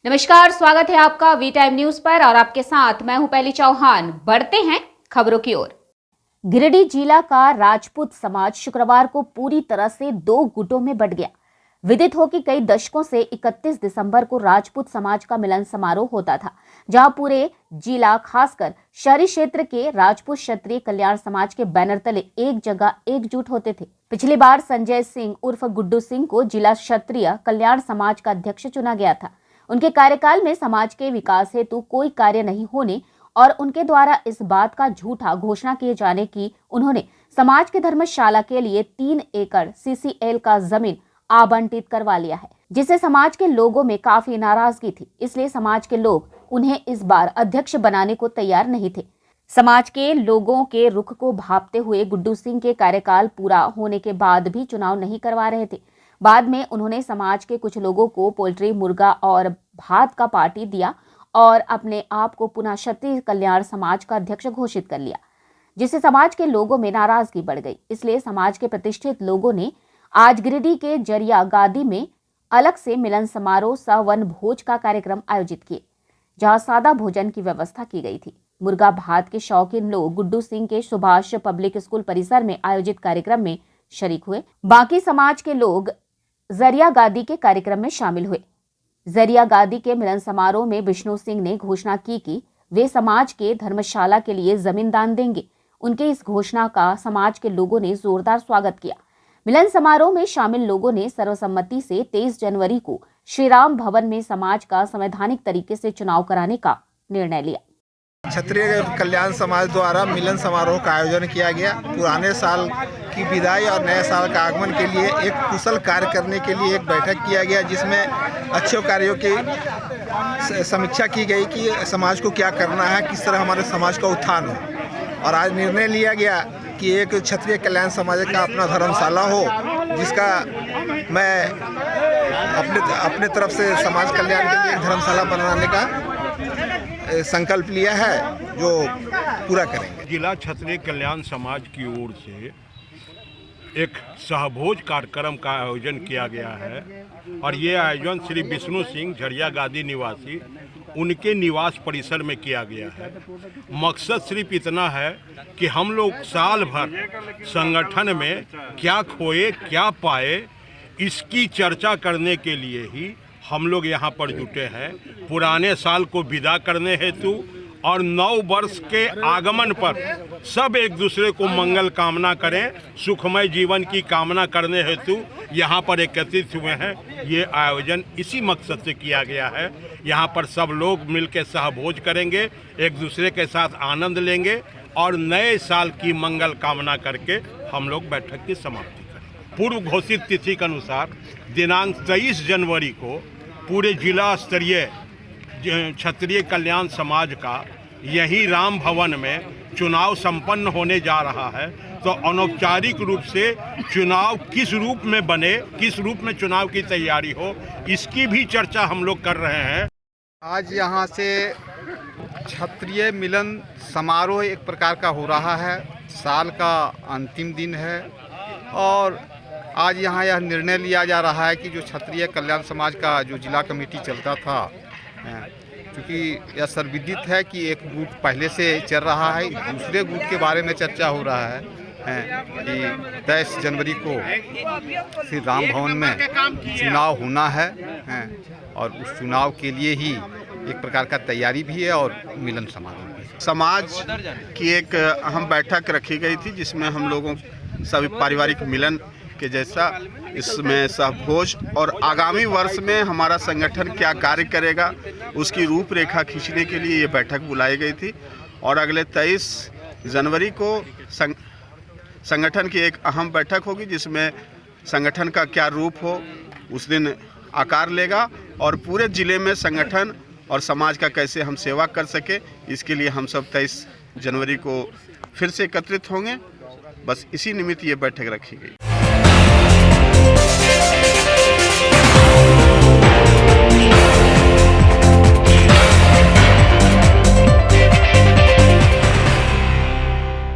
नमस्कार, स्वागत है आपका वी टाइम न्यूज पर और आपके साथ मैं हूं पहली चौहान। बढ़ते हैं खबरों की ओर। गिरिडीह जिला का राजपूत समाज शुक्रवार को पूरी तरह से दो गुटों में बंट गया। विदित हो कि कई दशकों से 31 दिसंबर को राजपूत समाज का मिलन समारोह होता था, जहां पूरे जिला खासकर शहरी क्षेत्र के राजपूत क्षत्रिय कल्याण समाज के बैनर तले एक जगह एकजुट होते थे। पिछली बार संजय सिंह उर्फ गुड्डू सिंह को जिला क्षत्रिय कल्याण समाज का अध्यक्ष चुना गया था। उनके कार्यकाल में समाज के विकास हेतु कोई कार्य नहीं होने और उनके द्वारा इस बात का झूठा घोषणा किए जाने की उन्होंने समाज के धर्मशाला के लिए 3 एकड़ CCL का जमीन आवंटित करवा लिया है, जिससे समाज के लोगों में काफी नाराजगी थी। इसलिए समाज के लोग उन्हें इस बार अध्यक्ष बनाने को तैयार नहीं थे। समाज के लोगों के रुख को भांपते हुए गुड्डू सिंह के कार्यकाल पूरा होने के बाद भी चुनाव नहीं करवा रहे थे। बाद में उन्होंने समाज के कुछ लोगों को पोल्ट्री, मुर्गा और भात का पार्टी दिया और अपने आप को पुनः क्षत्रिय कल्याण समाज का अध्यक्ष घोषित कर लिया, जिससे समाज के लोगों में नाराजगी बढ़ गई। इसलिए समाज के प्रतिष्ठित लोगों ने आज गिरिडीह के जरिया गादी में अलग से मिलन समारोह सह वन भोज का कार्यक्रम आयोजित किए, जहां सादा भोजन की व्यवस्था की गई थी। मुर्गा भात के शौकीन लोग गुड्डू सिंह के सुभाष पब्लिक स्कूल परिसर में आयोजित कार्यक्रम में शरीक हुए। बाकी समाज के लोग जरिया गादी के कार्यक्रम में शामिल हुए। जरिया गादी के मिलन समारोह में विष्णु सिंह ने घोषणा की कि वे समाज के धर्मशाला के लिए जमीन दान देंगे। उनके इस घोषणा का समाज के लोगों ने जोरदार स्वागत किया। मिलन समारोह में शामिल लोगों ने सर्वसम्मति से 23 जनवरी को श्री राम भवन में समाज का संवैधानिक तरीके से चुनाव कराने का निर्णय लिया। क्षत्रिय कल्याण समाज द्वारा मिलन समारोह का आयोजन किया गया। पुराने साल की विदाई और नए साल का आगमन के लिए एक कुशल कार्य करने के लिए एक बैठक किया गया, जिसमें अच्छे कार्यों की समीक्षा की गई कि समाज को क्या करना है, किस तरह हमारे समाज का उत्थान हो। और आज निर्णय लिया गया कि एक क्षत्रिय कल्याण समाज का अपना धर्मशाला हो, जिसका मैं अपने तरफ से समाज कल्याण के लिए धर्मशाला बनाने का संकल्प लिया है, जो पूरा करेंगे। जिला क्षत्रिय कल्याण समाज की ओर से एक सहभोज कार्यक्रम का आयोजन किया गया है और ये आयोजन श्री विष्णु सिंह झरिया गादी निवासी उनके निवास परिसर में किया गया है। मकसद सिर्फ इतना है कि हम लोग साल भर संगठन में क्या खोए क्या पाए, इसकी चर्चा करने के लिए ही हम लोग यहाँ पर जुटे हैं। पुराने साल को विदा करने हेतु और नव वर्ष के आगमन पर सब एक दूसरे को मंगल कामना करें, सुखमय जीवन की कामना करने हेतु यहाँ पर एकत्रित हुए हैं। ये आयोजन इसी मकसद से किया गया है। यहाँ पर सब लोग मिलकर सहभोज करेंगे, एक दूसरे के साथ आनंद लेंगे और नए साल की मंगल कामना करके हम लोग बैठक की समाप्ति करेंगे। पूर्व घोषित तिथि के अनुसार दिनांक 23 जनवरी को पूरे जिला स्तरीय क्षत्रिय कल्याण समाज का यही राम भवन में चुनाव संपन्न होने जा रहा है। तो अनौपचारिक रूप से चुनाव किस रूप में बने, किस रूप में चुनाव की तैयारी हो, इसकी भी चर्चा हम लोग कर रहे हैं। आज यहाँ से क्षत्रिय मिलन समारोह एक प्रकार का हो रहा है। साल का अंतिम दिन है और आज यहाँ यह निर्णय लिया जा रहा है कि जो क्षत्रिय कल्याण समाज का जो जिला कमेटी चलता था, क्योंकि यह सर्वविदित है कि एक गुट पहले से चल रहा है, दूसरे गुट के बारे में चर्चा हो रहा है कि 23 जनवरी को श्री राम भवन में चुनाव होना है और उस चुनाव के लिए ही एक प्रकार का तैयारी भी है और मिलन समारोह भी है। समाज की एक अहम बैठक रखी गई थी, जिसमें हम लोगों सभी पारिवारिक मिलन के जैसा इसमें सहभोज और आगामी वर्ष में हमारा संगठन क्या कार्य करेगा उसकी रूपरेखा खींचने के लिए ये बैठक बुलाई गई थी। और अगले 23 जनवरी को संगठन की एक अहम बैठक होगी, जिसमें संगठन का क्या रूप हो उस दिन आकार लेगा और पूरे ज़िले में संगठन और समाज का कैसे हम सेवा कर सके, इसके लिए हम सब 23 जनवरी को फिर से एकत्रित होंगे। बस इसी निमित्त ये बैठक रखी गई।